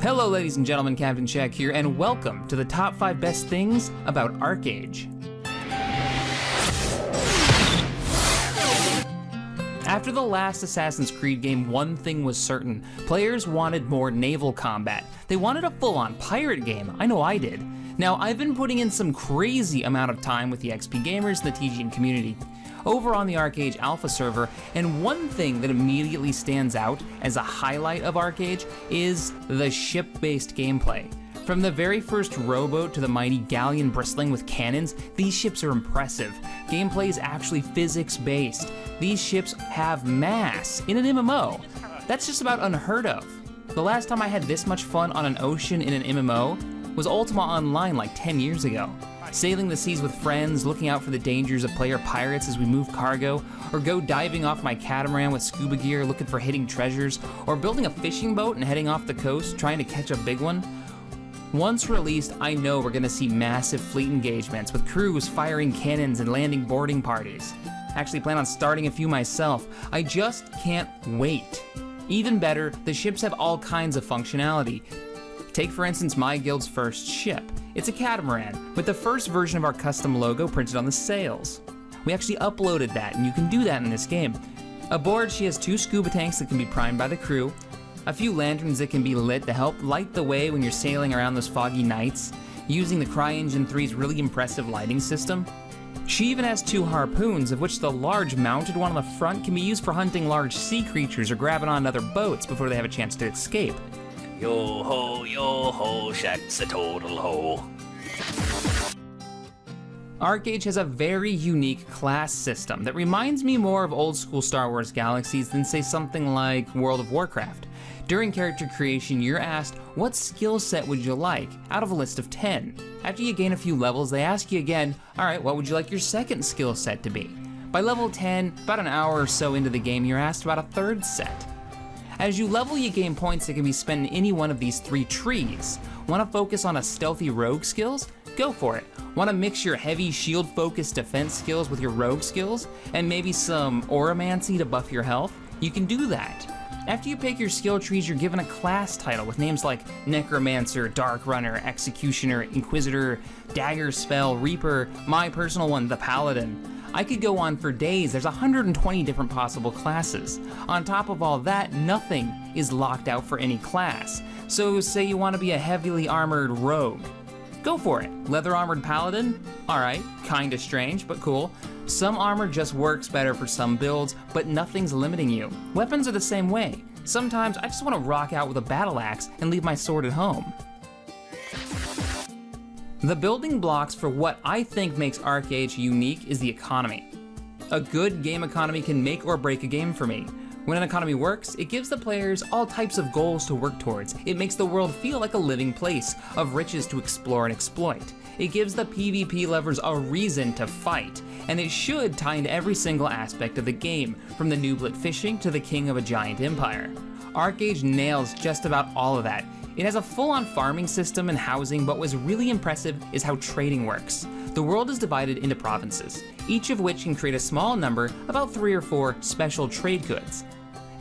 Hello ladies and gentlemen, Captain Check here, and welcome to the top 5 best things about ArcheAge. After the last Assassin's Creed game, one thing was certain. Players wanted more naval combat. They wanted a full-on pirate game. I know I did. Now, I've been putting in some crazy amount of time with the XP gamers and the TGN community over on the ArcheAge Alpha server, and one thing that immediately stands out as a highlight of ArcheAge is the ship-based gameplay. From the very first rowboat to the mighty galleon bristling with cannons, these ships are impressive. Gameplay is actually physics-based. These ships have mass in an MMO. That's just about unheard of. The last time I had this much fun on an ocean in an MMO was Ultima Online like 10 years ago. Sailing the seas with friends, looking out for the dangers of player pirates as we move cargo, or go diving off my catamaran with scuba gear looking for hidden treasures, or building a fishing boat and heading off the coast trying to catch a big one. Once released, I know we're gonna see massive fleet engagements with crews firing cannons and landing boarding parties. Actually plan on starting a few myself. I just can't wait. Even better, the ships have all kinds of functionality. Take for instance my guild's first ship. It's a catamaran with the first version of our custom logo printed on the sails. We actually uploaded that, and you can do that in this game. Aboard, she has 2 scuba tanks that can be primed by the crew, a few lanterns that can be lit to help light the way when you're sailing around those foggy nights, using the CryEngine 3's really impressive lighting system. She even has 2 harpoons, of which the large mounted one on the front can be used for hunting large sea creatures or grabbing on other boats before they have a chance to escape. Yo ho, Shaq's a total ho. ArcheAge has a very unique class system that reminds me more of old school Star Wars Galaxies than say something like World of Warcraft. During character creation, you're asked, what skill set would you like, out of a list of 10. After you gain a few levels, they ask you again, alright, what would you like your second skill set to be? By level 10, about an hour or so into the game, you're asked about a third set. As you level, you gain points that can be spent in any one of these 3 trees. Want to focus on a stealthy rogue skills? Go for it. Want to mix your heavy shield-focused defense skills with your rogue skills, and maybe some oromancy to buff your health? You can do that. After you pick your skill trees, you're given a class title with names like Necromancer, Dark Runner, Executioner, Inquisitor, Dagger Spell, Reaper, my personal one, the Paladin. I could go on for days. There's 120 different possible classes. On top of all that, nothing is locked out for any class. So say you want to be a heavily armored rogue. Go for it. Leather armored paladin? Alright, kinda strange, but cool. Some armor just works better for some builds, but nothing's limiting you. Weapons are the same way. Sometimes I just want to rock out with a battle axe and leave my sword at home. The building blocks for what I think makes ArcheAge unique is the economy. A good game economy can make or break a game for me. When an economy works, it gives the players all types of goals to work towards. It makes the world feel like a living place of riches to explore and exploit. It gives the PvP lovers a reason to fight, and it should tie into every single aspect of the game, from the nooblet fishing to the king of a giant empire. ArcheAge nails just about all of that. It has a full-on farming system and housing, but what's really impressive is how trading works. The world is divided into provinces, each of which can create a small number, about 3 or 4, special trade goods.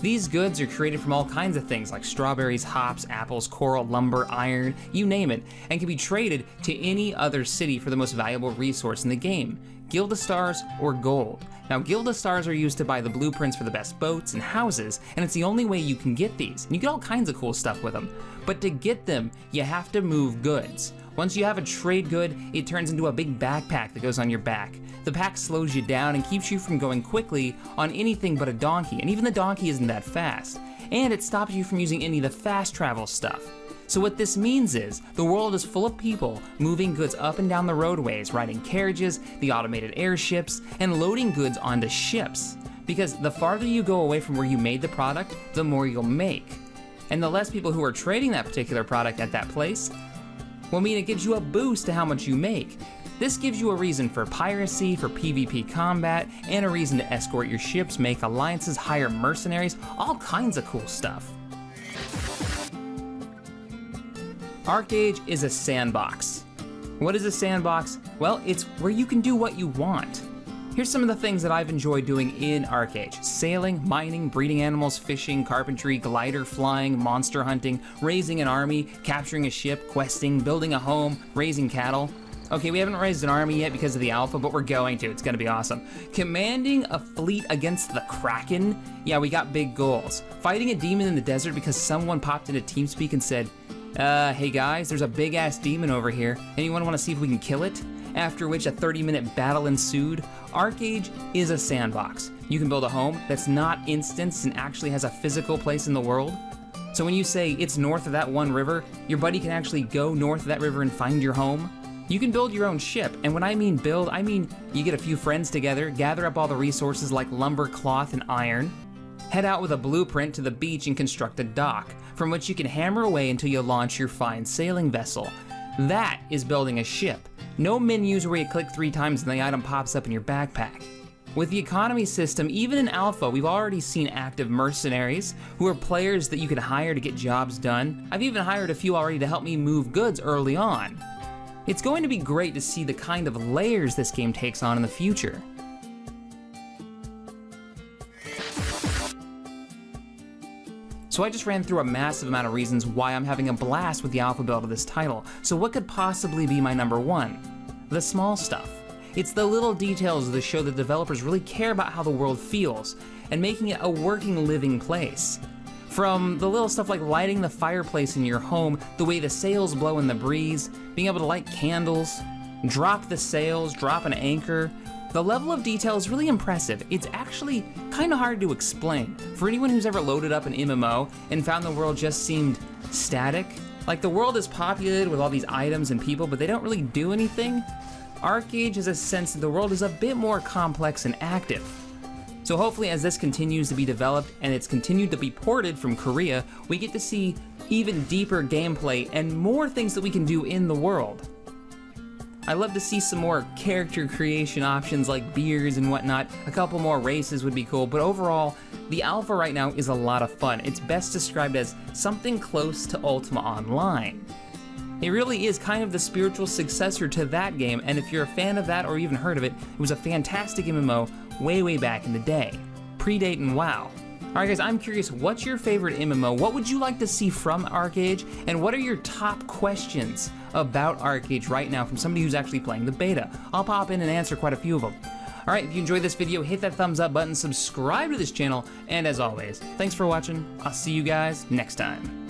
These goods are created from all kinds of things like strawberries, hops, apples, coral, lumber, iron, you name it, and can be traded to any other city for the most valuable resource in the game, Guilda Stars or gold. Now, Guilda Stars are used to buy the blueprints for the best boats and houses, and it's the only way you can get these. And you get all kinds of cool stuff with them. But to get them, you have to move goods. Once you have a trade good, it turns into a big backpack that goes on your back. The pack slows you down and keeps you from going quickly on anything but a donkey, and even the donkey isn't that fast. And it stops you from using any of the fast travel stuff. So what this means is, the world is full of people moving goods up and down the roadways, riding carriages, the automated airships, and loading goods onto ships. Because the farther you go away from where you made the product, the more you'll make. And the less people who are trading that particular product at that place will mean it gives you a boost to how much you make. This gives you a reason for piracy, for PvP combat, and a reason to escort your ships, make alliances, hire mercenaries, all kinds of cool stuff. ArcheAge is a sandbox. What is a sandbox? Well, it's where you can do what you want. Here's some of the things that I've enjoyed doing in ArcheAge: sailing, mining, breeding animals, fishing, carpentry, glider flying, monster hunting, raising an army, capturing a ship, questing, building a home, raising cattle. Okay, we haven't raised an army yet because of the alpha, but we're going to. It's gonna be awesome. Commanding a fleet against the Kraken. Yeah, we got big goals. Fighting a demon in the desert because someone popped into TeamSpeak and said, hey guys, there's a big ass demon over here. Anyone wanna see if we can kill it? After which a 30-minute battle ensued. ArcheAge is a sandbox. You can build a home that's not instanced and actually has a physical place in the world. So when you say it's north of that one river, your buddy can actually go north of that river and find your home. You can build your own ship, and when I mean build, I mean you get a few friends together, gather up all the resources like lumber, cloth, and iron, head out with a blueprint to the beach and construct a dock, from which you can hammer away until you launch your fine sailing vessel. That is building a ship. No menus where you click 3 times and the item pops up in your backpack. With the economy system, even in alpha, we've already seen active mercenaries, who are players that you can hire to get jobs done. I've even hired a few already to help me move goods early on. It's going to be great to see the kind of layers this game takes on in the future. So I just ran through a massive amount of reasons why I'm having a blast with the alpha build of this title. So what could possibly be my number 1? The small stuff. It's the little details that show that developers really care about how the world feels and making it a working, living place. From the little stuff like lighting the fireplace in your home, the way the sails blow in the breeze, being able to light candles, drop the sails, drop an anchor. The level of detail is really impressive. It's actually kind of hard to explain. For anyone who's ever loaded up an MMO and found the world just seemed static, like the world is populated with all these items and people, but they don't really do anything, ArcheAge has a sense that the world is a bit more complex and active. So hopefully as this continues to be developed and it's continued to be ported from Korea, we get to see even deeper gameplay and more things that we can do in the world. I'd love to see some more character creation options like beards and whatnot. A couple more races would be cool, but overall, the alpha right now is a lot of fun. It's best described as something close to Ultima Online. It really is kind of the spiritual successor to that game, and if you're a fan of that or even heard of it, it was a fantastic MMO way back in the day. Predating WoW. Alright guys, I'm curious, what's your favorite MMO? What would you like to see from ArcheAge? And what are your top questions about ArcheAge right now from somebody who's actually playing the beta? I'll pop in and answer quite a few of them. Alright, if you enjoyed this video, hit that thumbs up button, subscribe to this channel, and as always, thanks for watching. I'll see you guys next time.